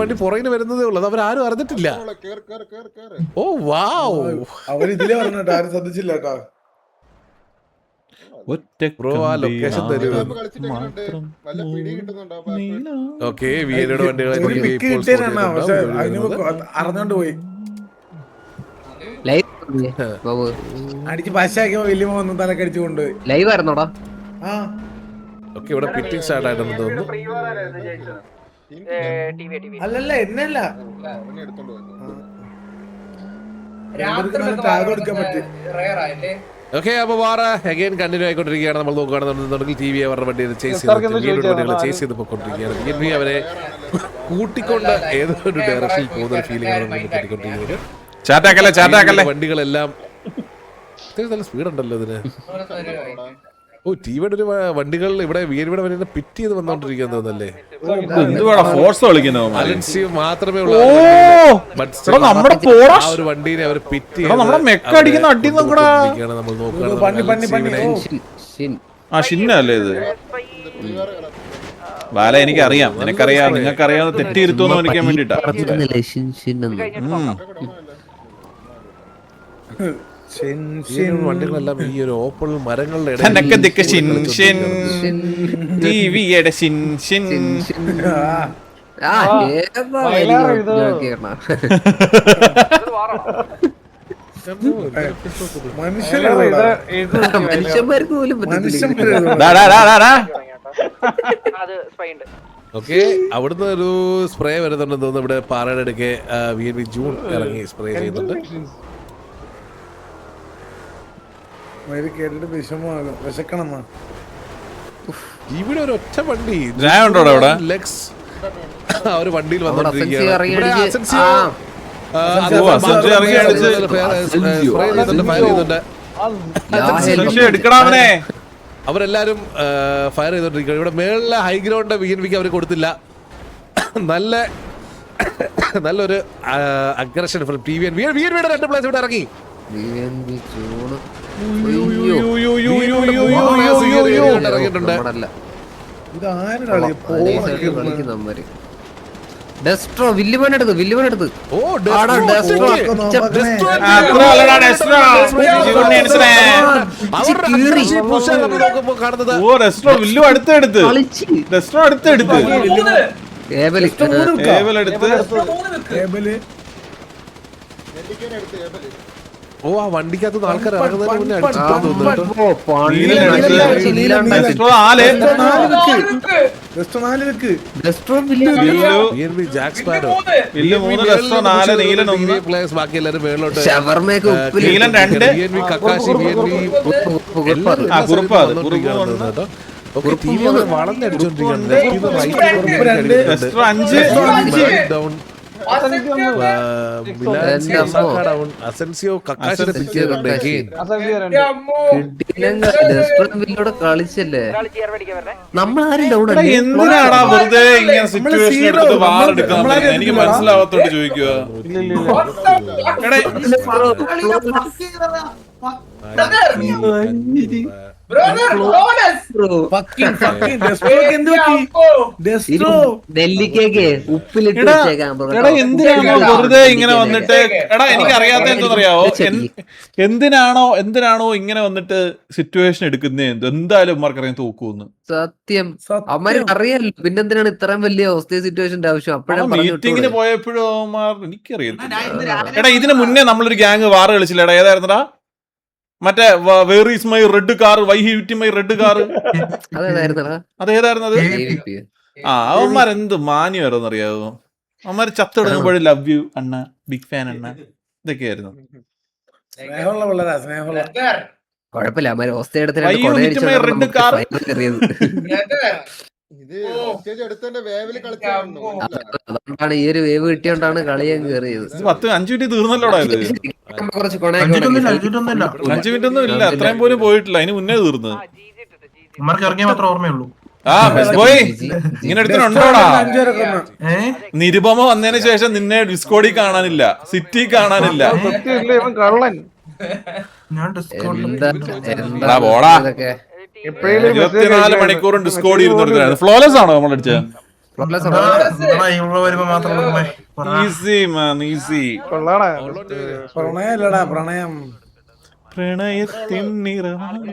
വണ്ടി പുറകിന് വരുന്നതേ ഉള്ളൂ, അത് അവരാരും അറിഞ്ഞിട്ടില്ല. ഓ വാവ്, അവരിതിലേ പറഞ്ഞിട്ട് ആരും ശ്രദ്ധിച്ചില്ല കേട്ടോ. ബ്രോ ആ ലൊക്കേഷൻ തരൂ. ഓക്കെ, വിയനയുടെ അറിഞ്ഞോണ്ട് പോയി അടിച്ച് പശാക്കിയപ്പോ വലിയ വന്ന് തലക്കടിച്ചു കൊണ്ടുപോയി. ലൈവ് ആയിരുന്നോടാ? ഓക്കെ, ഇവിടെ പിറ്റിംഗ് സ്റ്റാർട്ട് ആയിട്ടെന്ന് തോന്നുന്നു. അല്ലല്ല എന്നല്ല ടാഗ് എടുക്കാൻ പറ്റും. ഓക്കെ, അപ്പൊ വാറ അഗൈൻ കണ്ടിന്യൂ ആയിക്കൊണ്ടിരിക്കുകയാണ്. നമ്മൾ നോക്കുകയാണെന്നുണ്ടെങ്കിൽ ടി വി അവരുടെ വണ്ടി ചേസ് ചെയ്ത് പോയിക്കൊണ്ടിരിക്കുകയാണ്. BNB അവരെ കൂട്ടിക്കൊണ്ട് ഏതോ ഒരു ഡയറക്ഷനിൽ പോകുന്ന ഫീലിംഗ് ആണ് നമുക്ക് കിട്ടിക്കൊണ്ടിരിക്കുന്നത്. വണ്ടികളെല്ലാം നല്ല സ്പീഡ് ഉണ്ടല്ലോ ഇതിന്. ഓ, ടിവിയുടെ ഒരു വണ്ടികൾ ഇവിടെ BNBയുടെ വണ്ടി പിറ്റ് ചെയ്ത് വന്നോണ്ടിരിക്കുന്നത് തോന്നല്ലേ. അലൻസിയോ മാത്രമേ ഉള്ളൂ ആ ഒരു വണ്ടീനെ അവർ പിറ്റ് ചെയ്ത് നമ്മൾ നോക്കുകയാണെന്നുണ്ടെങ്കിൽ ഇത് ബാല എനിക്കറിയാം, നിനക്കറിയാം, നിങ്ങൾക്കറിയാവുന്ന തെറ്റിയിരുത്തോന്ന് കാണിക്കാൻ വേണ്ടിട്ടാ. വണ്ടികളെല്ലാം ഈ ഒരു ഓപ്പൺ മരങ്ങളുടെ മനുഷ്യന്മാർക്ക് പോലും ഓക്കെ, അവിടുന്ന് ഒരു സ്പ്രേ വരുന്നുണ്ടെന്ന് തോന്നുന്നു. ഇവിടെ പാറയുടെ അടുക്കെ BNB ജൂൺ ഇറങ്ങി സ്പ്രേ ചെയ്യുന്നുണ്ട്. കേട്ടിട്ട് വിഷമമാകും, വിശക്കണം. ഇവിടെ ഒരു ഒറ്റ വണ്ടി ലെക്സ് ഒരു വണ്ടിയിൽ അവരെല്ലാരും ഫയർ ചെയ്തോണ്ടിരിക്കുകയാണ്. ഇവിടെ മേളിലെ ഹൈഗ്രൗണ്ട് BNBക്ക് അവർ കൊടുത്തില്ല. നല്ലൊരു അഗ്രഷൻ ഫിലിം. BNBയുടെ 2 പ്ലേസ് ഇവിടെ ഇറങ്ങി. ഇറങ്ങിയിട്ടുണ്ട്. ഡെസ്ട്രോ വില്ലുമോനെടുത്ത് ഓ, ആ വണ്ടിക്കകത്ത് ആൾക്കാർ ഇറങ്ങുന്നതിന് മുന്നേ ബാക്കി എല്ലാരും മേളിലോട്ട് കക്കാശി വളഞ്ഞടിച്ചോണ്ടിരിക്കുകയാണ്. കളിച്ചല്ലേ എന്തിനാടാ വെറുതെ ഇങ്ങനെ സിറ്റുവേഷൻ എടുത്ത് വാറെടുക്കുന്നത്? എനിക്ക് മനസ്സിലാവാത്തോണ്ട് ചോദിക്കുക. എന്തിനാണോ വെറുതെ ഇങ്ങനെ വന്നിട്ട് എനിക്ക് അറിയാത്ത എന്താണെന്നറിയാവോ, എന്തിനാണോ ഇങ്ങനെ വന്നിട്ട് സിറ്റുവേഷൻ എടുക്കുന്നത്? എന്തായാലും അമ്മമാർക്കറിയാൻ തോക്കുമെന്ന്. സത്യം അമ്മമാർക്ക് അറിയാലോ, പിന്നെന്തിനാണ് ഇത്രയും വലിയ ഹോസ്റ്റേജ് സിറ്റുവേഷന്റെ ആവശ്യം? അപ്പോഴും മീറ്റിങ്ങിന് പോയപ്പോഴും അവന്മാർ എനിക്കറിയാം. ഇതിന് മുന്നേ നമ്മളൊരു ഗ്യാങ് വാറ് കളിച്ചില്ലടാ. ഏതായിരുന്നടാ? മറ്റേ where is my red car, why hit my red car. അതേതായിരുന്നത്? അവന്മാർ എന്ത് മാന്യമായിരുന്നു അറിയാവോ? അവന്മാര് ചത്തെടുക്കുമ്പോഴും ലവ് യു അണ്ണ, ബിഗ് ഫാൻ അണ്ണ, ഇതൊക്കെയായിരുന്നു. കുഴപ്പമില്ല, അതുകൊണ്ടാണ് ഈ ഒരു വേവ് കിട്ടിയോണ്ടാണ് കളിയാൻ കയറിയത്. 5 മിനിറ്റ് തീർന്നല്ലോടാ ഇത്. 5 മിനിറ്റ് ഒന്നും ഇല്ല, അത്രയും പോലും പോയിട്ടില്ല. അതിന് മുന്നേ തീർന്നത്. ഓർമ്മയുള്ളൂ. ഇങ്ങനെ എടുത്തിട്ടുണ്ടോടാ? നിരുപമ വന്നതിന് ശേഷം നിന്നെ ഡിസ്കോഡിൽ കാണാനില്ല, സിറ്റി കാണാനില്ല. പോടാ, 24 മണിക്കൂറും ഡിസ്കോഡ് ഇരുന്നിട്ട് ഫ്ലോലെസ് ആണോ നമ്മളടിച്ചത്? Easy man easy. പ്രണയല്ലടാ പ്രണയം. പ്രണയത്തിൻ നിറമാണ്.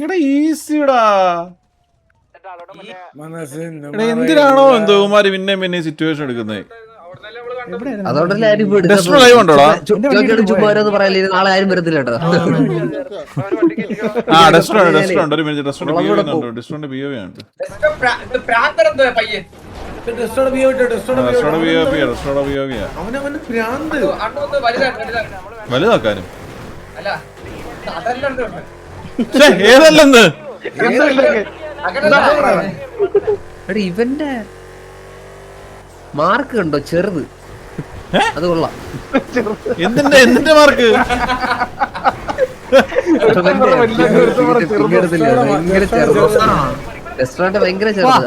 എടാ ഈസിടാ. എടാ എന്തിനാണോ എന്തോ ഇവന്മാര് പിന്നെ സിറ്റുവേഷൻ എടുക്കുന്നത്? അതുകൊണ്ടല്ലേ ആരും ഡെസ്ട്രോ ലൈവ് ഉണ്ടോടാ? ചുമ്മാരെന്ന് പറയല്ലേ, നാളെ ആരും വരത്തില്ല കേട്ടോ. ആ ഡെസ്ട്രോ ഉണ്ട്. ഒരു മിനിറ്റ്, ഡെസ്ട്രോന്റെ POV ഉണ്ട്. അവനവന് ഭ്രാന്ത്. വലുതാക്കാനും ഏതല്ലെന്ന് എടാ ഇവന്റെ മാർക്ക് കണ്ടോ, ചെറുത്. അത് കൊള്ളാം. എന്തിന്റെ മാർക്ക്? ഭയങ്കര ചെറുത്. റെസ്റ്റോറന്റ് ഭയങ്കര ചെറുത്.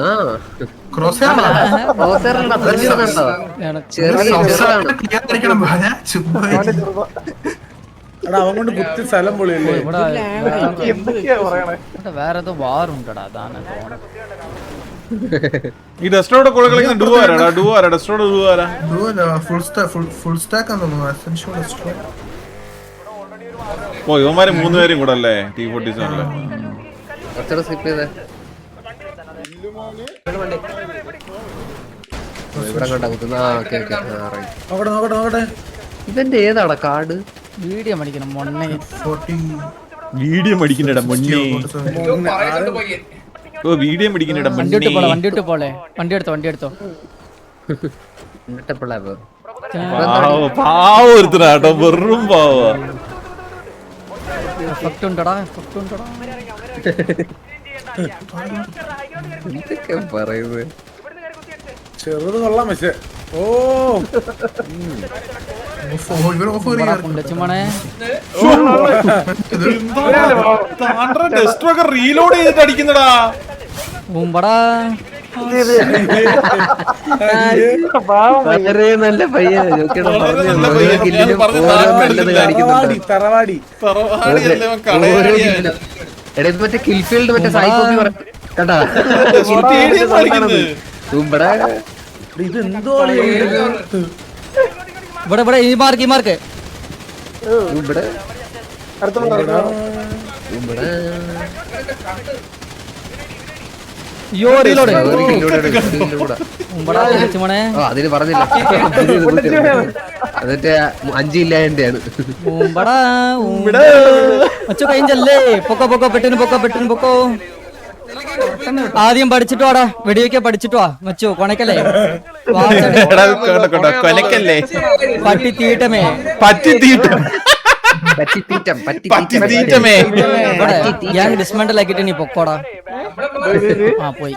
എടാ അവൻ കൊണ്ട് കുത്തി സ്ഥലം പൊളിയല്ലേ. വേറെ വാറുണ്ടടാ, അതാണ് ഈ ഡെസ്ട്രോയുടെ കൂടെ കളിക്കുന്ന ഡുവോ ആരാ? ഡെസ്ട്രോയുടെ ഡുവോ ആരാ? ഓ ഇവന്മാര് 3 പേരും കൂടെ അല്ലേ T47? സ്കിപ്പ് ചെയ്തേ. ഇവിടെ കണ്ടാ കുത്തുന്ന. നോക്കട്ടെ. ഇവന്റെ ഏതാടാ കാർഡ്? വീഡിയോ മടിക്കണം മൊണ്ണെ. വീഡിയോ മടിക്കണ്ടടാ മുന്നേ. ഓ വീഡിയോ മടിക്കണ്ടടാ വണ്ടി ഇട്ട് പോലെ. വണ്ടി എടുത്തോ. പാവ ഒരുത്തനാട്ടോ, വെറും പാവ. എഫക്റ്റ് ഉണ്ടടാ. എന്തൊക്കെ പറയുന്നത്? ചെറുത് കൊള്ളാം പക്ഷേ. ഓ പുണ്ടച്ചുമണേ ഡെസ്ട്രോ ഒക്കെ റീലോഡ് ചെയ്തിട്ട് അടിക്കുന്നടാ. മുമ്പടാ വളരെ നല്ല പയ്യൻ. തറവാടി. എടാ ഇത് മറ്റേ കിൽഫീൽഡ് മറ്റേ സായിപ്പി കണ്ടാ ഇത് എന്തോ ഇവിടെ ഈ മാർക്ക് ഇവിടെ അതിന് പറഞ്ഞില്ല. എന്നിട്ട് 5 ഇല്ലായതിന്റെയാണ്. പൊക്കോ ആദ്യം പഠിച്ചിട്ട് വാടാ, വെടിവെക്ക പഠിച്ചിട്ട് വാ മച്ചോ. കൊണക്കല്ലേ പറ്റിത്തീറ്റം. ഞാൻ ഡിസ്മെന്റൽ ആക്കിട്ട് നീ പൊക്കോടാ. ആ പോയി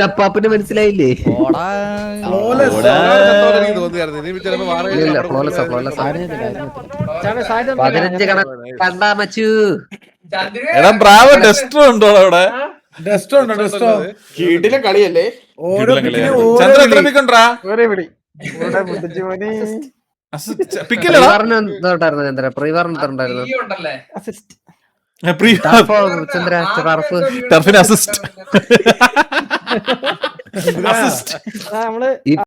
അപ്പാപ്പിന് മനസ്സിലായില്ലേ? കണ്ടാ മച്ചു. എടാ ബ്രാവോ ഡെസ്ട്രോ ഉണ്ടോ അവിടെ? കളിയല്ലേ. ചന്ദ്രൻ എത്ര പിക്കണ്ടാ? ടർഫിന് അസിസ്റ്റ്.